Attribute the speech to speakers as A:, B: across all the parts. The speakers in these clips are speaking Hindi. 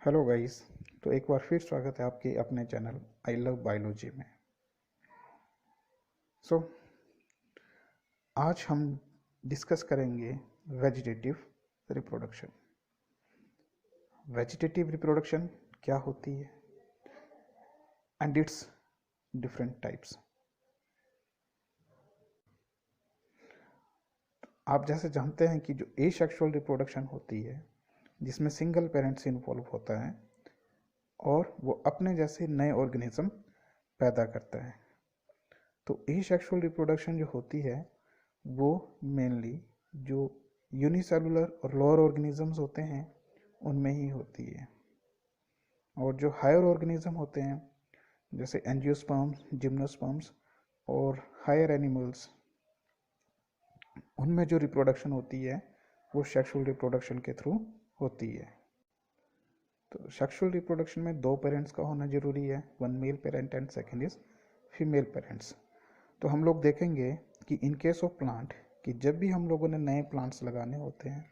A: Hello guys. तो एक बार फिर स्वागत है आपके अपने चैनल आई लव बायोलॉजी में। सो आज हम डिस्कस करेंगे वेजिटेटिव रिप्रोडक्शन। वेजिटेटिव रिप्रोडक्शन क्या होती है एंड इट्स डिफरेंट टाइप्स। आप जैसे जानते हैं कि जो एसेक्सुअल रिप्रोडक्शन होती है जिसमें सिंगल पेरेंट्स इन्वॉल्व होता है और वो अपने जैसे नए ऑर्गेनिज्म पैदा करता है। तो एसेक्सुअल रिप्रोडक्शन जो होती है वो मेनली जो यूनिसेलुलर और लोअर ऑर्गेनिजम्स होते हैं उनमें ही होती है, और जो हायर ऑर्गेनिज्म होते हैं जैसे एंजियोस्पर्म्स, जिम्नोस्पर्म्स और हायर एनिमल्स, उनमें जो रिप्रोडक्शन होती है वो सेक्सुअल रिप्रोडक्शन के थ्रू होती है। तो सेक्सुअल रिप्रोडक्शन में दो पेरेंट्स का होना जरूरी है, one male parent and second is female parents. तो हम लोग देखेंगे कि इन केस ऑफ प्लांट कि जब भी हम लोगों ने नए प्लांट्स लगाने होते हैं,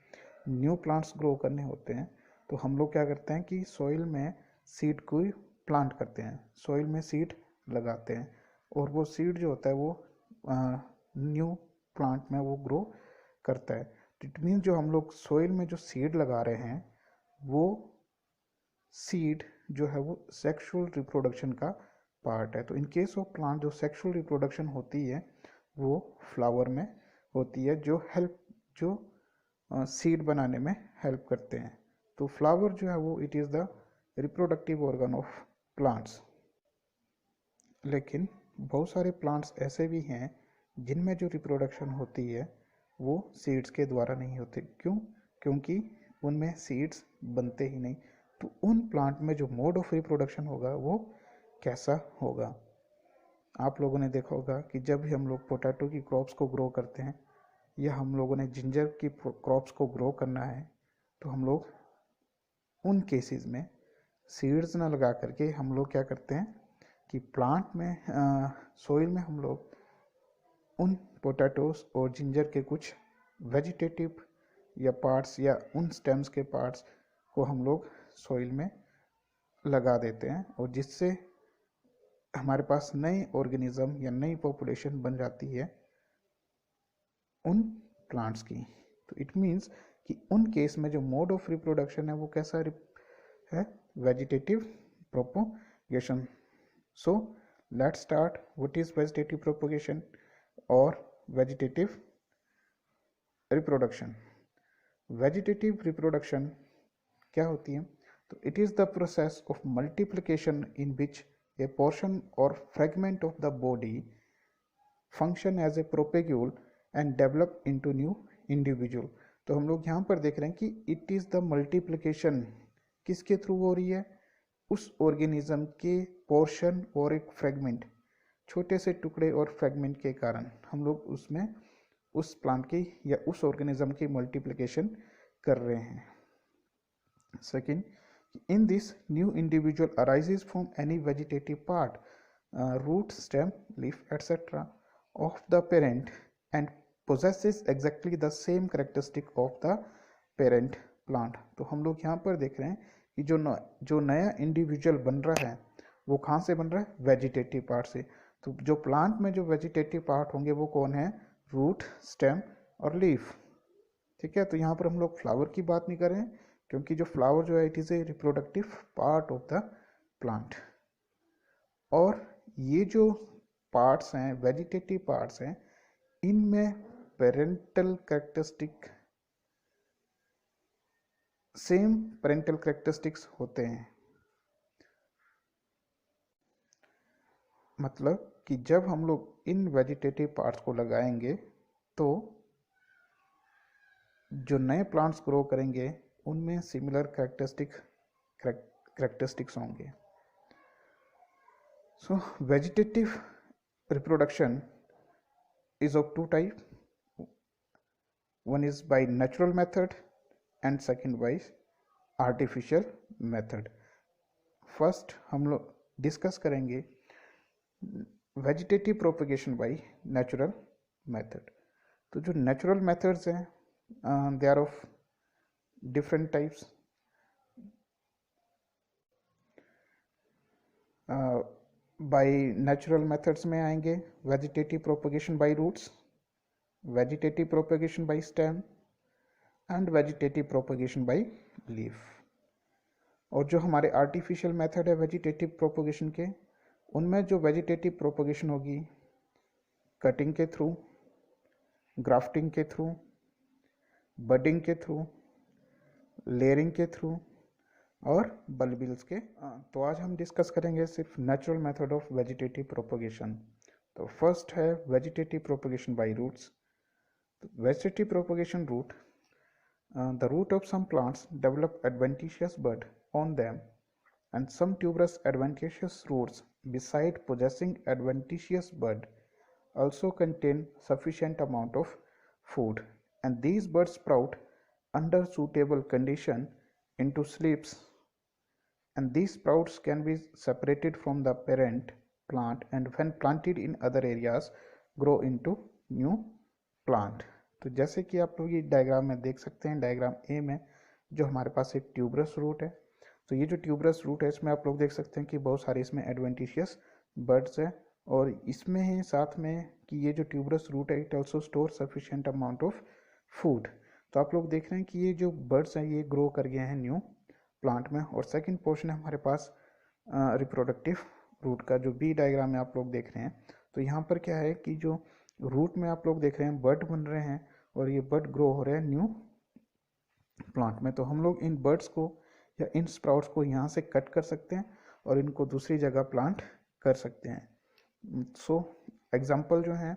A: न्यू प्लांट्स ग्रो करने होते हैं, तो हम लोग क्या करते हैं कि सॉइल में सीड को प्लांट करते हैं, सॉइल में सीड लगाते हैं, और वो सीड जो होता है वो न्यू प्लांट में वो ग्रो करता है। तो इट मीन्स जो हम लोग सॉइल में जो सीड लगा रहे हैं वो सीड जो है वो सेक्सुअल रिप्रोडक्शन का पार्ट है। तो इन केस ऑफ प्लांट जो सेक्सुअल रिप्रोडक्शन होती है वो फ्लावर में होती है, जो सीड बनाने में हेल्प करते हैं। तो फ्लावर जो है वो it is the reproductive organ of plants. लेकिन बहुत सारे प्लांट्स ऐसे भी हैं जिनमें जो रिप्रोडक्शन होती है वो सीड्स के द्वारा नहीं होते। क्यों? क्योंकि उनमें सीड्स बनते ही नहीं। तो उन प्लांट में जो मोड ऑफ रिप्रोडक्शन होगा वो कैसा होगा? आप लोगों ने देखा होगा कि जब भी हम लोग पोटैटो की क्रॉप्स को ग्रो करते हैं या हम लोगों ने जिंजर की क्रॉप्स को ग्रो करना है, तो हम लोग उन केसेस में सीड्स ना लगा करके हम लोग क्या करते हैं कि प्लांट में सोइल में हम लोग उन पोटैटोस और जिंजर के कुछ वेजिटेटिव या पार्ट्स या उन स्टेम्स के पार्ट्स को हम लोग सोइल में लगा देते हैं, और जिससे हमारे पास नए ऑर्गेनिज्म या नई पॉपुलेशन बन जाती है उन प्लांट्स की। तो इट मीन्स कि उन केस में जो मोड ऑफ रिप्रोडक्शन है वो कैसा है? Vegetative propagation. So let's start what is vegetative propagation और वेजिटेटिव रिप्रोडक्शन। वेजिटेटिव रिप्रोडक्शन क्या होती है? तो it is the process of multiplication in which a portion or fragment of the body function as a propagule and develop into new individual। तो हम लोग यहाँ पर देख रहे हैं कि it is the multiplication किसके थ्रू हो रही है? उस ऑर्गेनिज्म के पोर्शन और एक फ्रेगमेंट, छोटे से टुकड़े और फ्रेगमेंट के कारण हम लोग उसमें उस प्लांट की या उस ऑर्गेनिज्म की मल्टीप्लिकेशन कर रहे हैं। Second, in this new individual arises from any vegetative part, root, stem, leaf, etc. of the parent and possesses exactly the same characteristic of the parent plant। तो हम लोग यहाँ पर देख रहे हैं कि जो नया इंडिविजुअल बन रहा है वो कहाँ से बन रहा है? वेजिटेटिव पार्ट से। तो जो प्लांट में जो वेजिटेटिव पार्ट होंगे वो कौन है? रूट, स्टेम और लीफ। ठीक है, तो यहाँ पर हम लोग फ्लावर की बात नहीं कर रहे हैं, क्योंकि जो फ्लावर जो है it is a reproductive part of the plant. और ये जो पार्ट्स हैं, वेजिटेटिव पार्ट्स हैं, इनमें parental characteristic same parental characteristics होते हैं। मतलब कि जब हम लोग इन वेजिटेटिव पार्ट्स को लगाएंगे तो जो नए प्लांट्स ग्रो करेंगे उनमें सिमिलर कैरेक्टरिस्टिक्स होंगे। So vegetative reproduction is of two type, one is by natural method and second by artificial method। First हम लोग डिस्कस करेंगे vegetative propagation by natural method. तो जो नेचुरल मेथड्स हैं they are of different types. By natural methods में आएंगे vegetative propagation by roots, vegetative propagation by stem and vegetative propagation by leaf. और जो हमारे आर्टिफिशियल मेथड है वेजिटेटिव प्रोपगेशन के, उनमें जो वेजिटेटिव प्रोपगेशन होगी कटिंग के थ्रू, ग्राफ्टिंग के थ्रू, बडिंग के थ्रू, लेयरिंग के थ्रू और बल्बिल्स के। तो आज हम डिस्कस करेंगे सिर्फ natural method of vegetative propagation. तो फर्स्ट है vegetative propagation by roots. Vegetative propagation root, the root of some plants develop adventitious bud on them, and some tuberous adventitious roots beside possessing adventitious bud also contain sufficient amount of food, and these buds sprout under suitable condition into slips, and these sprouts can be separated from the parent plant and when planted in other areas grow into new plant। तो जैसे कि आप लोग ये डायग्राम में देख सकते हैं, डायग्राम ए में जो हमारे पास एक ट्यूबरस रूट है, तो ये जो ट्यूबरस रूट है इसमें आप लोग देख सकते हैं कि बहुत सारे इसमें एडवेंटिशियस बर्ड्स है, और इसमें ही साथ में कि ये जो ट्यूबरस रूट है it also store sufficient amount of food. तो आप लोग देख रहे हैं कि ये जो बर्ड्स हैं ये ग्रो कर गए हैं न्यू प्लांट में। और सेकेंड पोर्शन है हमारे पास रिप्रोडक्टिव रूट का, जो बी डायग्राम में आप लोग देख रहे हैं। तो यहाँ पर क्या है कि जो रूट में आप लोग देख रहे हैं बर्ड बन रहे हैं और ये बर्ड ग्रो हो रहे हैं न्यू प्लांट में। तो हम लोग इन बर्ड्स को या इन स्प्राउट्स को यहाँ से कट कर सकते हैं और इनको दूसरी जगह प्लांट कर सकते हैं। सो एग्जांपल जो है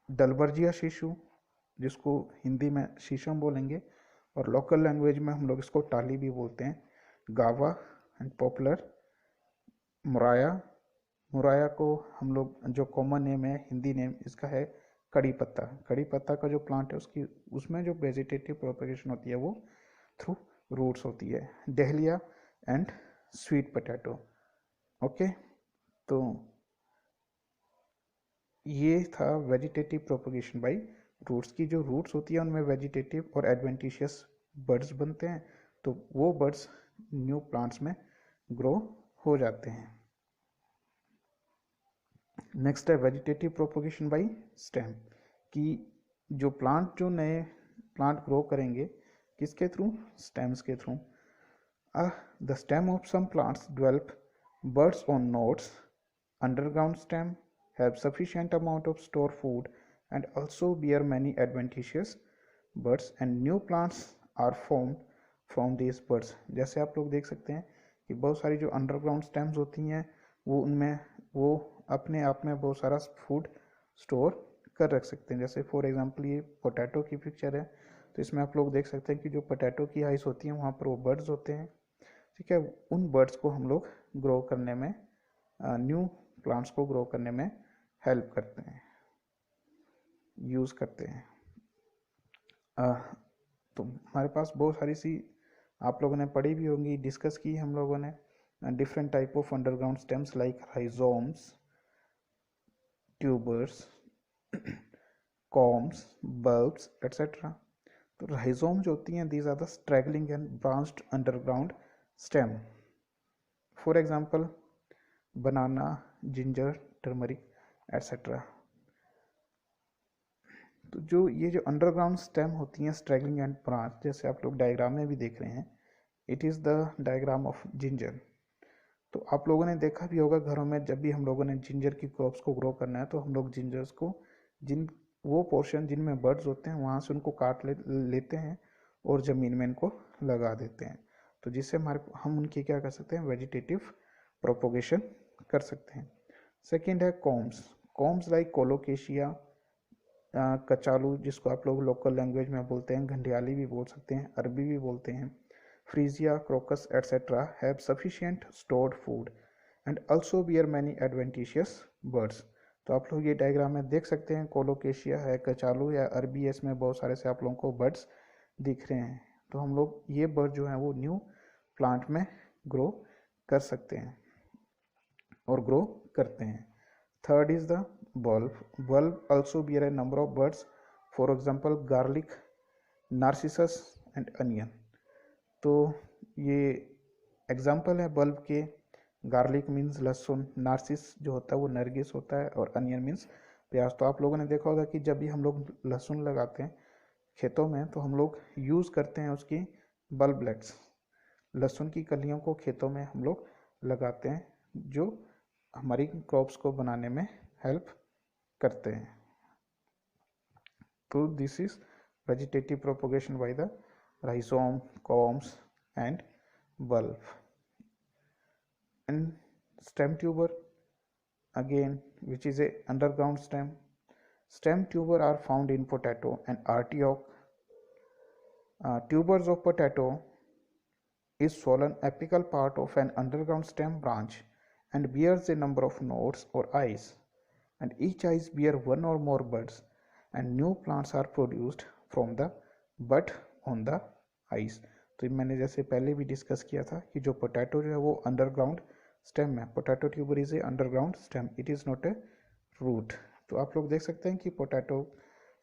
A: डलवर्जिया शीशु, जिसको हिंदी में शीशम बोलेंगे और लोकल लैंग्वेज में हम लोग इसको टाली भी बोलते हैं, गावा एंड पॉपुलर मुराया। मुराया को हम लोग जो कॉमन नेम है, हिंदी नेम इसका है कड़ी पत्ता। कड़ी पत्ता का जो प्लांट है उसकी उसमें जो वेजिटेटिव प्रोपगेशन होती है वो थ्रू रूट्स होती है। Dahlia and sweet potato. Okay, तो ये था वेजिटेटिव प्रोपगेशन बाय रूट्स की। जो रूट्स होती है उनमें वेजिटेटिव और एडवेंटिशियस बर्ड्स बनते हैं, तो वो बर्ड्स न्यू प्लांट्स में ग्रो हो जाते हैं। नेक्स्ट है वेजिटेटिव प्रोपगेशन बाय स्टेम, कि जो प्लांट जो नए प्लांट ग्रो करेंगे किसके थ्रू, स्टेम्स के through. The stem of some plants develop buds on nodes, underground stem have sufficient amount of store food and also bear many adventitious buds and new plants are formed from these buds। जैसे आप लोग देख सकते हैं कि बहुत सारी जो अंडरग्राउंड स्टेम्स होती हैं वो उनमें वो अपने आप में बहुत सारा फूड स्टोर कर रख सकते हैं। जैसे फॉर एग्जांपल ये पोटैटो की पिक्चर है, तो इसमें आप लोग देख सकते हैं कि जो पोटैटो की आइस होती है वहाँ पर वो बर्ड्स होते हैं, ठीक है। उन बर्ड्स को हम लोग ग्रो करने में, न्यू प्लांट्स को ग्रो करने में हेल्प करते हैं, यूज़ करते हैं। तो हमारे पास बहुत सारी सी आप लोगों ने पढ़ी भी होंगी, डिस्कस की हम लोगों ने, different type of underground stems like rhizomes, tubers, corms, bulbs etcetera. तो राइजोम जो होती हैं these are the straggling and branched underground stem. For example banana, ginger, turmeric etcetera. तो जो ये जो अंडरग्राउंड स्टेम होती हैं स्ट्रैगलिंग एंड ब्रांच, जैसे आप लोग डायग्राम में भी देख रहे हैं, it is the diagram of ginger. तो आप लोगों ने देखा भी होगा घरों में जब भी हम लोगों ने जिंजर की क्रॉप्स को ग्रो करना है तो हम लोग जिंजर्स को जिन वो पोर्शन जिनमें बर्ड्स होते हैं वहाँ से उनको काट लेते हैं और ज़मीन में इनको लगा देते हैं, तो जिससे हम उनकी क्या कर सकते हैं, वेजिटेटिव प्रोपोगेशन कर सकते हैं। सेकेंड है कॉम्स। कॉम्स लाइक कोलोकेशिया, कचालू जिसको आप लोग लोकल लैंग्वेज में बोलते हैं, घंडियाली भी बोल सकते हैं, अरबी भी बोलते हैं, freesia, crocus etcetera have sufficient stored food and also bear many adventitious buds. तो आप लोग ये डायग्राम में देख सकते हैं, कोलोकेशिया है, कचालू या अरबी, इसमें बहुत सारे से आप लोगों को बर्ड्स दिख रहे हैं। तो हम लोग ये बर्ड जो हैं वो न्यू प्लांट में ग्रो कर सकते हैं और ग्रो करते हैं। Third is the bulb. Bulb also bear a number of birds, for example garlic, narcissus and onion। तो ये एग्जाम्पल है बल्ब के, गार्लिक मीन्स लहसुन, नार्सिस जो होता है वो नरगिस होता है, और अनियन मीन्स प्याज। तो आप लोगों ने देखा होगा कि जब भी हम लोग लहसुन लगाते हैं खेतों में तो हम लोग यूज़ करते हैं उसकी बल्बलेट्स। लहसुन की कलियों को खेतों में हम लोग लगाते हैं जो हमारी क्रॉप्स को बनाने में हेल्प करते हैं। तो this is vegetative propagation by the rhizome, combs and bulb. And stem tuber again, which is a underground stem. Stem tuber are found in potato and artichoke. Tubers of potato is swollen apical part of an underground stem branch and bears a number of nodes or eyes, and each eyes bear one or more buds, and new plants are produced from the bud on the eyes. तो मैंने जैसे पहले भी डिस्कस किया था कि जो पोटैटो जो है वो अंडरग्राउंड स्टेम है। Potato tuber is a underground stem, it is not a root. तो आप लोग देख सकते हैं कि पोटैटो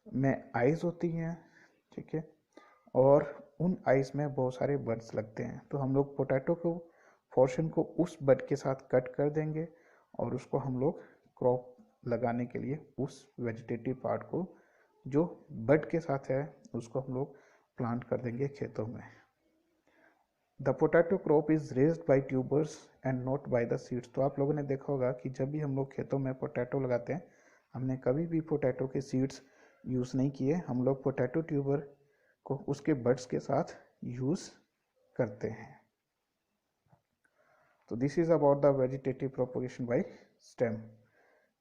A: में आइज होती हैं, ठीक है, और उन आइज में बहुत सारे बड्स लगते हैं। तो हम लोग पोटैटो को पोर्शन को उस बड के साथ कट कर देंगे और उसको हम लोग क्रॉप लगाने के लिए उस वेजिटेटिव पार्ट को जो बड के साथ है उसको हम लोग प्लांट कर देंगे खेतों में। The potato crop is raised bye tubers and not by the seeds. तो आप लोगों ने देखा होगा कि जब भी हम लोग खेतों में पोटैटो लगाते हैं हमने कभी भी पोटैटो के सीड्स यूज़ नहीं किए, हम लोग पोटैटो ट्यूबर को उसके बड्स के साथ यूज़ करते हैं। तो this is about the vegetative propagation by stem.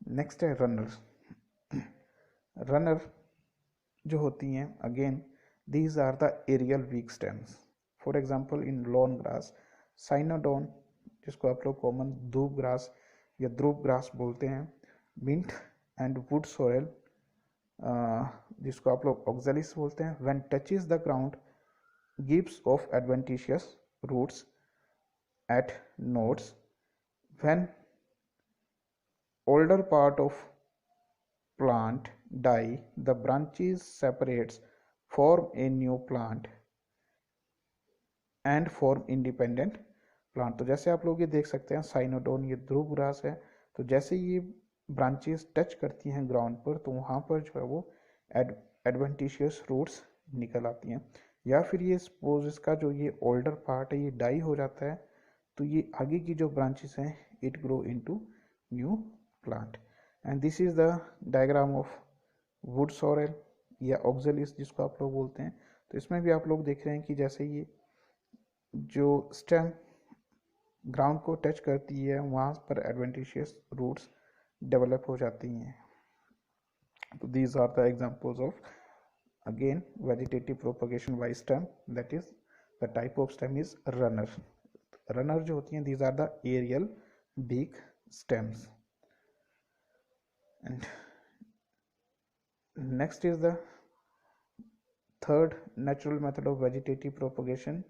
A: Next है रनर। रनर जो होती हैं again these are the aerial weak stems. For example in lawn grass, cynodon जिसको आप लोग कॉमन धूप ग्रास या ध्रुव ग्रास बोलते हैं, mint and wood sorrel जिसको आप लोग oxalis बोलते हैं, when touches the ground gives off adventitious roots at nodes. When older part of plant die, the branches separates, form a new plant and form independent plant. तो जैसे आप लोग ये देख सकते हैं साइनोडोन ये ध्रुव ग्रास है, तो जैसे ये ब्रांचेस टच करती हैं ग्राउंड पर तो वहाँ पर जो है वो एडवेंटिशियस रूट्स निकल आती हैं। या फिर ये सपोज इसका जो ये ओल्डर पार्ट है ये डाई हो जाता है तो ये आगे की जो ब्रांचेस हैं it grow into new plant. And this is the diagram of would sorrel या ऑक्जेलिस जिसको आप लोग बोलते हैं। तो इसमें भी आप लोग देख रहे हैं कि जैसे ये जो स्टेम ग्राउंड को टच करती है वहाँ पर एडवेंटिशियस रूट्स डेवलप हो जाती हैं। तो these are the examples of again vegetative propagation by stem, that is the type of stem is runner. Runner जो होती हैं these are the aerial big stems. And next is the third natural method of vegetative propagation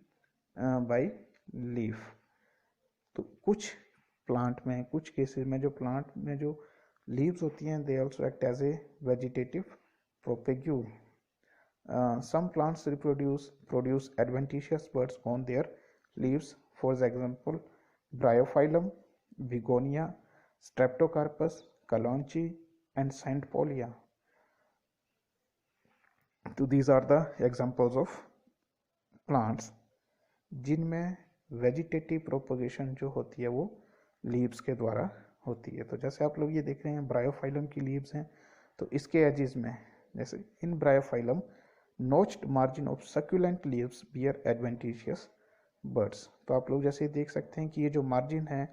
A: by leaf। तो कुछ प्लांट में कुछ केसेस में जो प्लांट में जो लीव्स होती हैं they also act as a vegetative propagule. some plants produce adventitious buds on their leaves, for example bryophyllum, begonia, streptocarpus, kalonchi and Saint Paulia. तो these are the examples of plants जिनमें वेजिटेटिव प्रोपोगेशन जो होती है वो लीव्स के द्वारा होती है। तो जैसे आप लोग ये देख रहे हैं ब्रायोफाइलम की लीव्स हैं, तो इसके एजेस में जैसे in Bryophyllum notched margin of succulent leaves bear adventitious buds. तो आप लोग जैसे देख सकते हैं कि ये जो मार्जिन है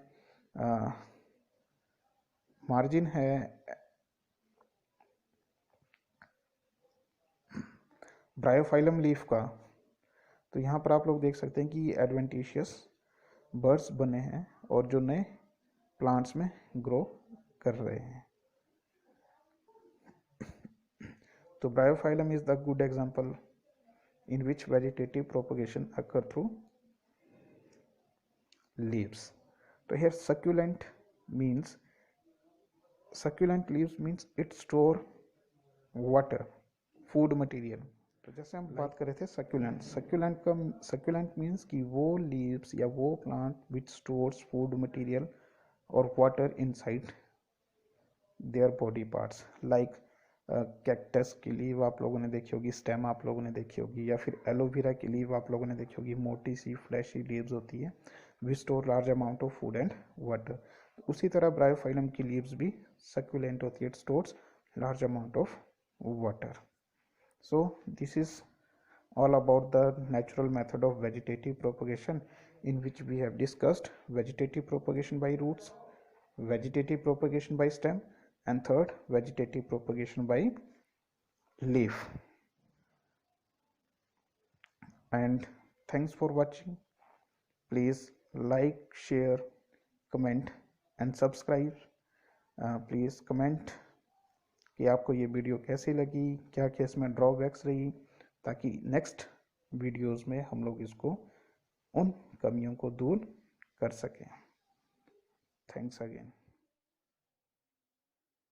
A: ब्रायोफाइलम लीफ का, तो यहाँ पर आप लोग देख सकते हैं कि ये एडवेंटिशियस बर्ड्स बने हैं और जो नए प्लांट्स में ग्रो कर रहे हैं। तो Bryophyllum is the good example in which vegetative propagation occur through leaves. So here succulent leaves means it store water, food material. तो जैसे हम बात कर रहे थे सक्यूलेंट, सक्यूलेंट मीन्स कि वो लीव्स या वो plant which stores food material और water inside their body parts, like cactus की लीव आप लोगों ने देखी होगी, स्टेम आप लोगों ने देखी होगी, या फिर एलोवेरा की लीव आप लोगों ने देखी होगी, मोटी सी फ्लैशी लीव्स होती है, we store large amount of food and water. उसी तरह ब्रायोफाइलम की लीव्स भी सक्यूलेंट होती है, it stores large amount of water. So this is all about the natural method of vegetative propagation, in which we have discussed vegetative propagation by roots, vegetative propagation by stem, and third, vegetative propagation by leaf. And thanks for watching. Please like, share, comment and subscribe. Please comment कि आपको ये वीडियो कैसी लगी, क्या क्या इसमें ड्रॉबैक्स रही, ताकि नेक्स्ट वीडियोस में हम लोग इसको उन कमियों को दूर कर सकें। Thanks again.